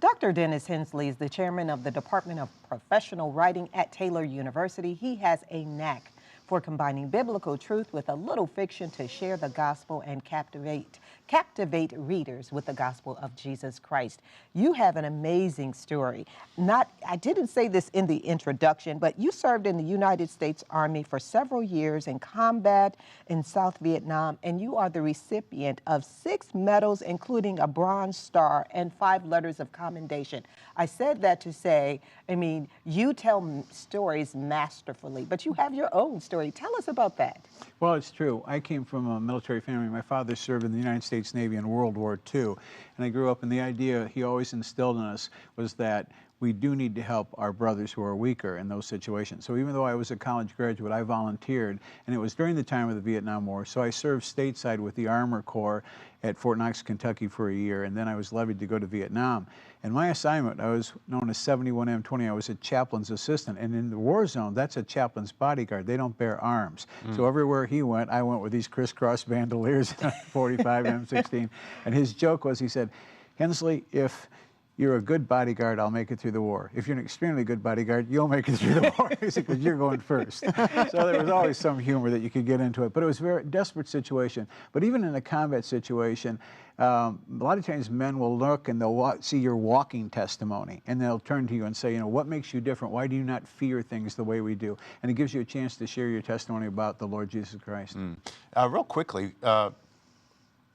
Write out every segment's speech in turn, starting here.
Dr. Dennis Hensley is the chairman of the Department of Professional Writing at Taylor University. He has a knack for combining biblical truth with a little fiction to share the gospel and captivate readers with the gospel of Jesus Christ. You have an amazing story. I didn't say this in the introduction, but you served in the United States Army for several years in combat in South Vietnam, and you are the recipient of 6 medals, including a Bronze Star and 5 letters of commendation. I said that to say, you tell stories masterfully, but you have your own story. Tell us about that. Well, it's true. I came from a military family. My father served in the United States Navy in World War II, and I grew up, and the idea he always instilled in us was that we do need to help our brothers who are weaker in those situations. So even though I was a college graduate, I volunteered, and it was during the time of the Vietnam War. So I served stateside with the Armor Corps at Fort Knox, Kentucky for a year, and then I was levied to go to Vietnam. And my assignment, I was known as 71M20, I was a chaplain's assistant. And in the war zone, that's a chaplain's bodyguard. They don't bear arms. So everywhere he went, I went with these crisscross bandoliers, 45 M16. And his joke was, he said, "Hensley, if you're a good bodyguard, I'll make it through the war. If you're an extremely good bodyguard, you'll make it through the war," because you're going first. So there was always some humor that you could get into it. But it was a very desperate situation. But even in a combat situation, a lot of times men will look and they'll see your walking testimony, and they'll turn to you and say, what makes you different? Why do you not fear things the way we do? And it gives you a chance to share your testimony about the Lord Jesus Christ. Real quickly,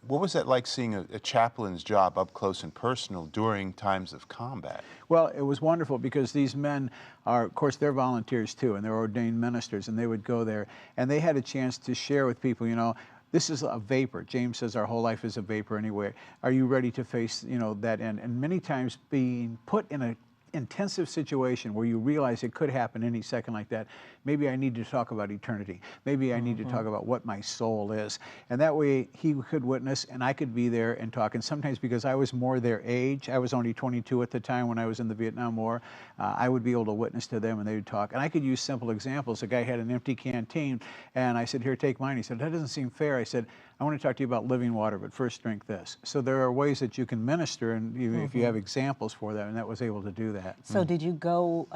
what was that like seeing a chaplain's job up close and personal during times of combat? Well, it was wonderful because these men are, of course, they're volunteers too, and they're ordained ministers, and they would go there, and they had a chance to share with people, this is a vapor. James says our whole life is a vapor anyway. Are you ready to face, that end? And many times being put in an intensive situation where you realize it could happen any second like that, maybe I need to talk about eternity. Maybe I need to talk about what my soul is. And that way he could witness and I could be there and talk. And sometimes because I was more their age, I was only 22 at the time when I was in the Vietnam War, I would be able to witness to them and they would talk. And I could use simple examples. A guy had an empty canteen and I said, "Here, take mine." He said, "That doesn't seem fair." I said, "I want to talk to you about living water, but first drink this." So there are ways that you can minister, and if you have examples for that, and that was able to do that. So did you go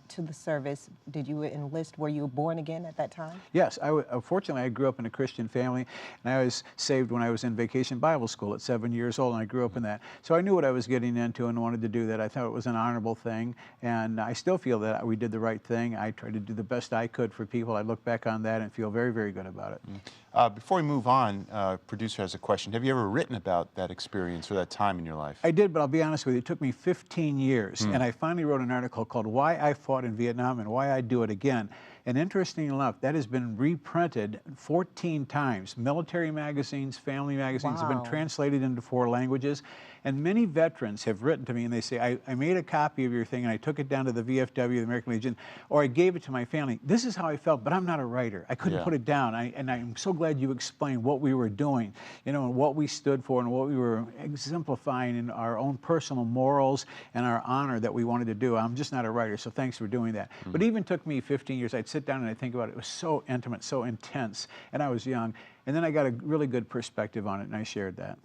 to the service? Did you enlist? Were you born again at that time? Yes. Fortunately, I grew up in a Christian family, and I was saved when I was in vacation Bible school at 7 years old, and I grew up in that. So I knew what I was getting into and wanted to do that. I thought it was an honorable thing, and I still feel that we did the right thing. I tried to do the best I could for people. I look back on that and feel very, very good about it. Before we move on, producer has a question. Have you ever written about that experience or that time in your life? I did, but I'll be honest with you, it took me 15 years, and I finally wrote an article called "Why I Fought in Vietnam and Why I'd Do It Again." And interesting enough, that has been reprinted 14 times. Military magazines, family magazines have been translated into 4 languages. And many veterans have written to me and they say, I made a copy of your thing and I took it down to the VFW, the American Legion, or I gave it to my family. This is how I felt, but I'm not a writer. I couldn't put it down. And I'm so glad you explained what we were doing, and what we stood for and what we were exemplifying in our own personal morals and our honor that we wanted to do. I'm just not a writer, so thanks for doing that. But it even took me 15 years. I'd sit down and I'd think about it. It was so intimate, so intense, and I was young. And then I got a really good perspective on it, and I shared that.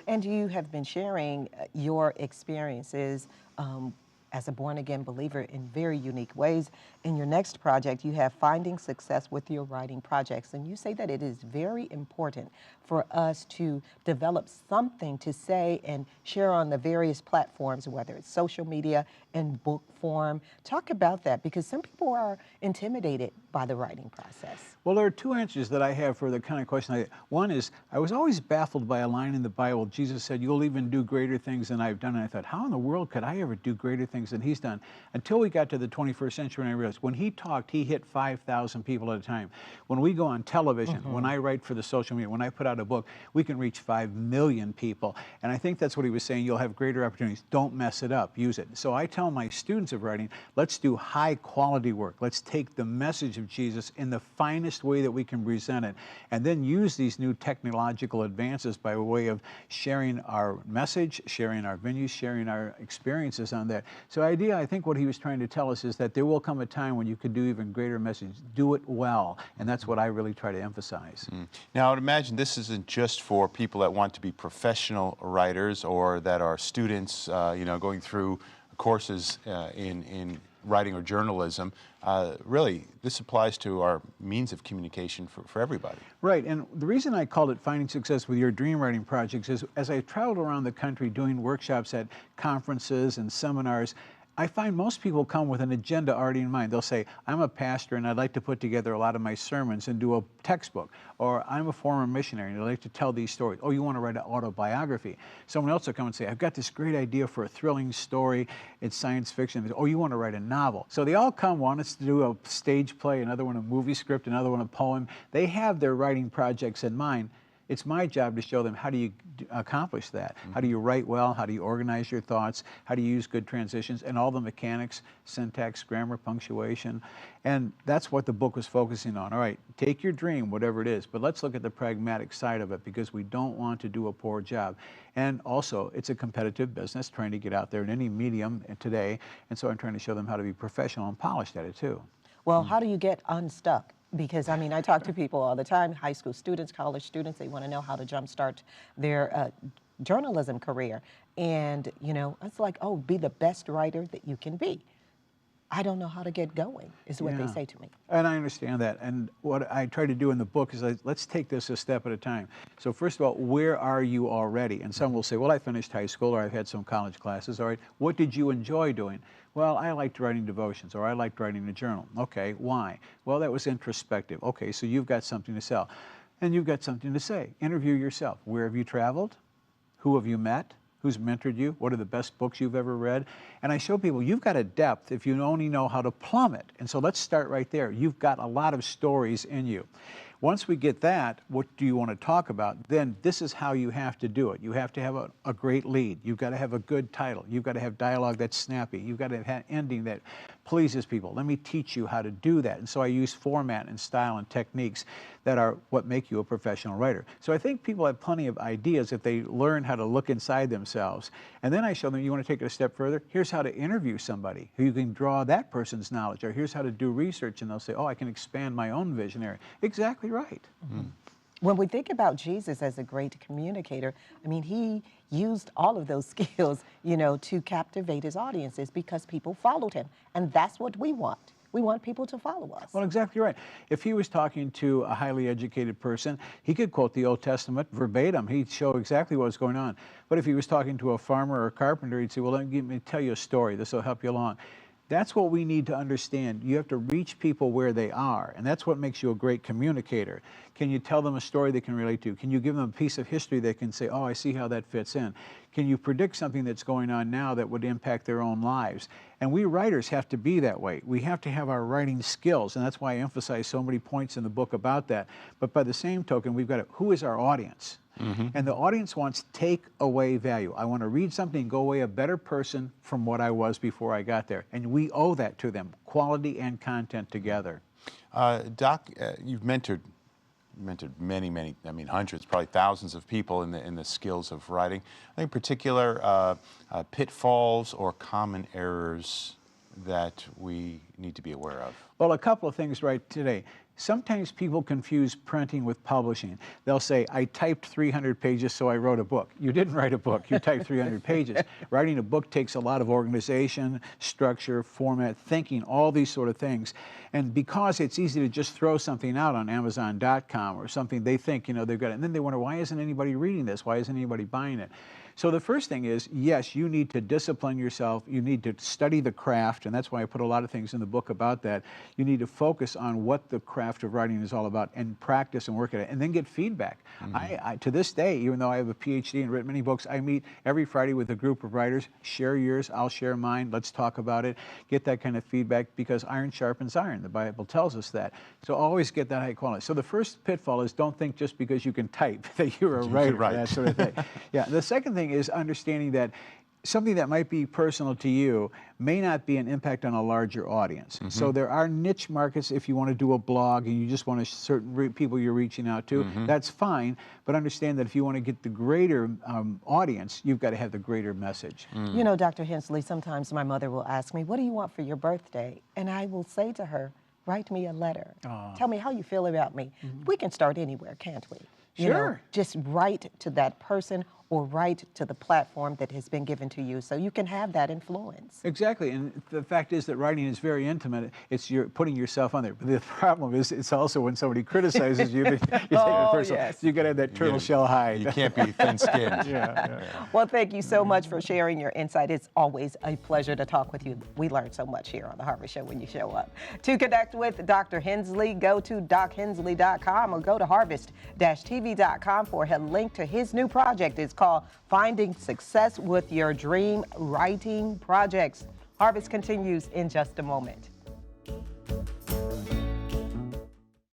And you have been sharing your experiences as a born-again believer in very unique ways. In your next project, you have Finding Success with Your Writing Projects, and you say that it is very important for us to develop something to say and share on the various platforms, whether it's social media and book form. Talk about that, because some people are intimidated by the writing process. Well, there are 2 answers that I have for the kind of question. One is, I was always baffled by a line in the Bible. Jesus said, "You'll even do greater things than I've done." And I thought, how in the world could I ever do greater things than he's done? Until we got to the 21st century and I realized when he talked, he hit 5,000 people at a time. When we go on television, when I write for the social media, when I put out a book, we can reach 5 million people. And I think that's what he was saying. You'll have greater opportunities. Don't mess it up. Use it. So I tell my students of writing, let's do high quality work. Let's take the message of Jesus in the finest way that we can present it, and then use these new technological advances by way of sharing our message, sharing our venues, sharing our experiences on that, So I think what he was trying to tell us is that there will come a time when you could do even greater message. Do it well, and that's what I really try to emphasize. Now, I would imagine this isn't just for people that want to be professional writers or that are students, going through courses in writing or journalism. Really, this applies to our means of communication for everybody. Right, and the reason I called it Finding Success with Your Dream Writing Projects is as I traveled around the country doing workshops at conferences and seminars, I find most people come with an agenda already in mind. They'll say, I'm a pastor and I'd like to put together a lot of my sermons and do a textbook. Or I'm a former missionary and I'd like to tell these stories. Oh, you want to write an autobiography. Someone else will come and say, I've got this great idea for a thrilling story. It's science fiction. Oh, you want to write a novel. So they all come, want us to do a stage play, another one a movie script, another one a poem. They have their writing projects in mind. It's my job to show them how do you accomplish that. How do you write well? How do you organize your thoughts? How do you use good transitions? And all the mechanics, syntax, grammar, punctuation. And that's what the book was focusing on. All right, take your dream, whatever it is, but let's look at the pragmatic side of it because we don't want to do a poor job. And also, it's a competitive business trying to get out there in any medium today. And so I'm trying to show them how to be professional and polished at it too. Well, how do you get unstuck? Because, I mean, I talk to people all the time, high school students, college students, they want to know how to jumpstart their journalism career. And, it's like, oh, be the best writer that you can be. I don't know how to get going, is what they say to me. And I understand that. And what I try to do in the book is let's take this a step at a time. So first of all, where are you already? And some will say, well, I finished high school or I've had some college classes. All right, what did you enjoy doing? Well, I liked writing devotions or I liked writing a journal. Okay, why? Well, that was introspective. Okay, so you've got something to sell. And you've got something to say. Interview yourself. Where have you traveled? Who have you met? Who's mentored you? What are the best books you've ever read? And I show people you've got a depth if you only know how to plumb it. And so let's start right there. You've got a lot of stories in you. Once we get that, what do you want to talk about? Then this is how you have to do it. You have to have a great lead. You've got to have a good title. You've got to have dialogue that's snappy. You've got to have an ending that pleases people. Let me teach you how to do that. And so I use format and style and techniques that are what make you a professional writer. So I think people have plenty of ideas if they learn how to look inside themselves. And then I show them, you want to take it a step further? Here's how to interview somebody who you can draw that person's knowledge. Or here's how to do research. And they'll say, oh, I can expand my own visionary. Exactly right. When we think about Jesus as a great communicator, I mean, he used all of those skills, to captivate his audiences because people followed him. And that's what we want. We want people to follow us. Well, exactly right. If he was talking to a highly educated person, he could quote the Old Testament verbatim. He'd show exactly what was going on. But if he was talking to a farmer or a carpenter, he'd say, well, let me tell you a story. This will help you along. That's what we need to understand. You have to reach people where they are, and that's what makes you a great communicator. Can you tell them a story they can relate to? Can you give them a piece of history they can say, oh, I see how that fits in? Can you predict something that's going on now that would impact their own lives? And we writers have to be that way. We have to have our writing skills, and that's why I emphasize so many points in the book about that. But by the same token, we've got to, who is our audience? And the audience wants take-away value. I want to read something and go away a better person from what I was before I got there. And we owe that to them, quality and content together. Doc, you've mentored many, I mean hundreds, probably thousands of people in the skills of writing. I think in particular pitfalls or common errors that we need to be aware of. Well, a couple of things right today. Sometimes people confuse printing with publishing. They'll say, I typed 300 pages, so I wrote a book. You didn't write a book, you typed 300 pages. Writing a book takes a lot of organization, structure, format, thinking, all these sort of things. And because it's easy to just throw something out on Amazon.com or something they think, they've got it, and then they wonder, why isn't anybody reading this? Why isn't anybody buying it? So the first thing is, yes, you need to discipline yourself. You need to study the craft, and that's why I put a lot of things in the book about that. You need to focus on what the craft of writing is all about and practice and work at it, and then get feedback. I to this day, even though I have a PhD and written many books, I meet every Friday with a group of writers, share yours, I'll share mine, let's talk about it, get that kind of feedback, because iron sharpens iron. The Bible tells us that. So always get that high quality. So the first pitfall is don't think just because you can type that you're a writer, that sort of thing. Yeah, the second thing is understanding that something that might be personal to you may not be an impact on a larger audience. So there are niche markets. If you want to do a blog and you just want certain people you're reaching out to, that's fine. But understand that if you want to get the greater audience, you've got to have the greater message. You know, Dr. Hensley, sometimes my mother will ask me, what do you want for your birthday? And I will say to her, write me a letter. Tell me how you feel about me. We can start anywhere, can't we? You know, Sure. just write to that person or write to the platform that has been given to you so you can have that influence. Exactly, and the fact is that writing is very intimate. It's you're putting yourself on there. But the problem is, it's also when somebody criticizes you, you take it personal. Yes. You got to have that turtle shell hide. You can't be thin-skinned. Well, thank you so much for sharing your insight. It's always a pleasure to talk with you. We learn so much here on The Harvest Show when you show up. To connect with Dr. Hensley, go to dochensley.com or go to harvest-tv.com for a link to his new project. It's called Finding Success with Your Dream Writing Projects. Harvest continues in just a moment.